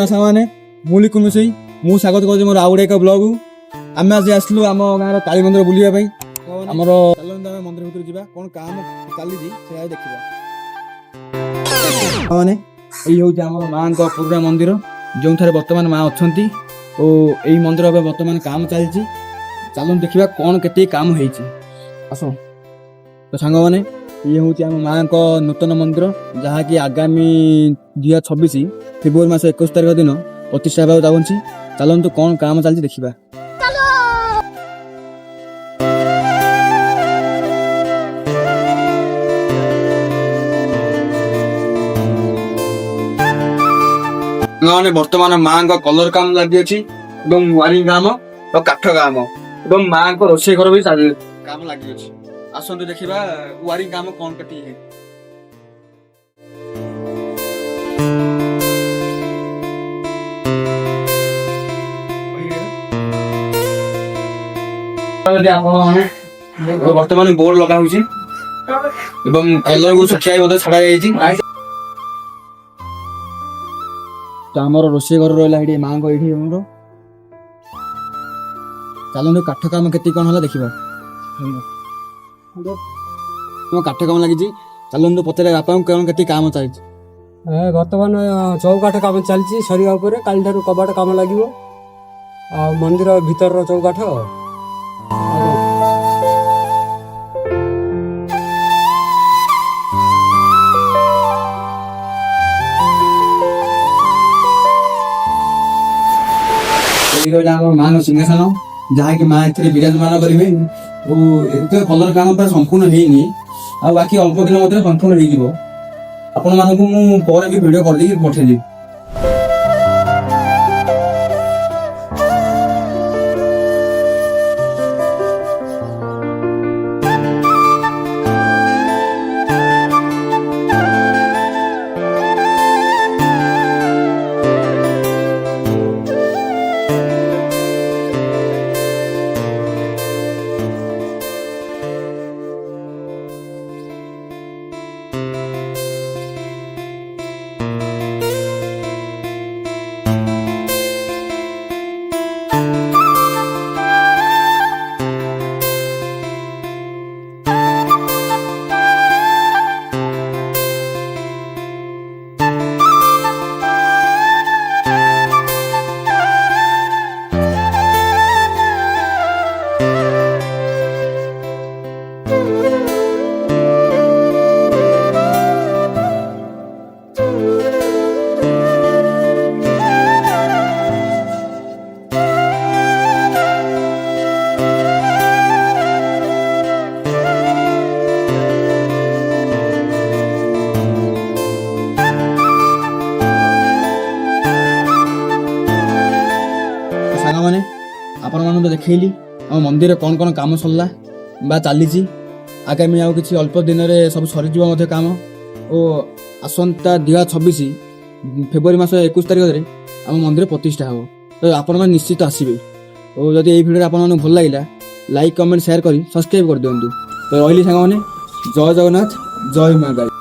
ସାଙ୍ଗମାନେ ମୁଁ ଲିକୁନ ମିଶେଇ ମୁଁ ସ୍ୱାଗତ କରୁଛି ମୋର ଆଉ ଗୋଟେ ଏକ ବ୍ଲଗକୁ। ଆମେ ଆଜି ଆସିଲୁ ଆମ ଗାଁର କାଳୀ ମନ୍ଦିର ବୁଲିବା ପାଇଁ। ଆମର ଚାଲନ୍ତୁ ଆମେ ମନ୍ଦିର ଭିତରୁ ଯିବା, କ'ଣ କାମ ଚାଲିଛି ସେୟା ଦେଖିବା। ମାନେ ଏଇ ହେଉଛି ଆମର ମାଆଙ୍କ ପୁରୁଣା ମନ୍ଦିର, ଯେଉଁଠାରେ ବର୍ତ୍ତମାନ ମା ଅଛନ୍ତି ଓ ଏଇ ମନ୍ଦିର ଏବେ ବର୍ତ୍ତମାନ କାମ ଚାଲିଛି। ଚାଲନ୍ତୁ ଦେଖିବା କ'ଣ କେତିକି କାମ ହେଇଛି, ଆସ। ତ ସାଙ୍ଗମାନେ ଇଏ ହେଉଛି ଆମ ମାଆଙ୍କ ନୂତନ ମନ୍ଦିର, ଯାହାକି ଆଗାମୀ 2026 ଫେବୃଆରୀ ମାସ 21 ତାରିଖ ଦିନ ପ୍ରତିଷ୍ଠା ହେବାକୁ ଯାଉଛି। ଚାଲନ୍ତୁ କ'ଣ କାମ ଚାଲିଛି ଦେଖିବା। ସାଙ୍ଗମାନେ ବର୍ତ୍ତମାନ ମାଆଙ୍କ କଲର କାମ ଲାଗିଅଛି ଏବଂ ୱାରିଂ କାମ ଓ କାଠ କାମ ଏବଂ ମାଆଙ୍କ ରୋଷେଇ ଘର ବି କାମ ଲାଗିଅଛି। ଆସନ୍ତୁ ଦେଖିବା ୱାରିଂ କାମ କ'ଣ କେତିକି ବର୍ତ୍ତମାନ ବୋର୍ଡ ଲଗା ହଉଛି ଏବଂ କଲରକୁ ଶୁଖିବା ମଧ୍ୟ ଛଡା ଯାଇଛି। ତ ଆମର ରୋଷେଇ ଘର ରହିଲା ଏଠି ମାଆଙ୍କ ଏଇଠି ଆମର। ଚାଲନ୍ତୁ କାଠ କାମ କେତିକି କ'ଣ ହେଲା ଦେଖିବା। କାଠ କାମ ଲାଗିଛି, ଚାଲନ୍ତୁ ପଚାରେ ବାପାଙ୍କୁ କ'ଣ କେତିକି କାମ ଚାଲିଛି। ବର୍ତ୍ତମାନ ଚୌକାଠ କାମ ଚାଲିଛି ସରିବା ଉପରେ, କାଲିଠାରୁ କବାଟ କାମ ଲାଗିବ ଆଉ ମନ୍ଦିର ଭିତରର ଚୌକାଠ। ଆମର ମାଆଙ୍କ ସିଂହାସନ, ଯାହାକି ମା ଏଥିରେ ବିରାଜମାନ କରିବେ ଓ ଏତେ କଲର କାମ ପୁରା ସମ୍ପୂର୍ଣ୍ଣ ହେଇନି, ଆଉ ବାକି ଅଳ୍ପ ଦିନ ମଧ୍ୟରେ ସମ୍ପୂର୍ଣ୍ଣ ହେଇଯିବ। ଆପଣମାନଙ୍କୁ ମୁଁ ପରେ ବି ଭିଡ଼ିଓ କରିଦେଇକି ପଠେଇଦେବି। ସାଙ୍ଗମାନେ ଆପଣମାନଙ୍କୁ ତ ଦେଖେଇଲି ଆମ ମନ୍ଦିରରେ କ'ଣ କ'ଣ କାମ ସରିଲା ବା ଚାଲିଛି। ଆଗାମୀ ଆଉ କିଛି ଅଳ୍ପ ଦିନରେ ସବୁ ସରିଯିବ ମଧ୍ୟ କାମ ଓ ଆସନ୍ତା 2026 ଫେବୃଆରୀ ମାସ 21 ତାରିଖରେ ଆମ ମନ୍ଦିର ପ୍ରତିଷ୍ଠା ହେବ। ତ ଆପଣମାନେ ନିଶ୍ଚିତ ଆସିବେ ଓ ଯଦି ଏଇ ଭିଡ଼ିଓରେ ଆପଣମାନଙ୍କୁ ଭଲ ଲାଗିଲା ଲାଇକ୍ କମେଣ୍ଟ ସେୟାର କରି ସବସ୍କ୍ରାଇବ୍ କରିଦିଅନ୍ତୁ। ତ ରହିଲି ସାଙ୍ଗମାନେ, ଜୟ ଜଗନ୍ନାଥ, ଜୟ ମା ଗାଈ।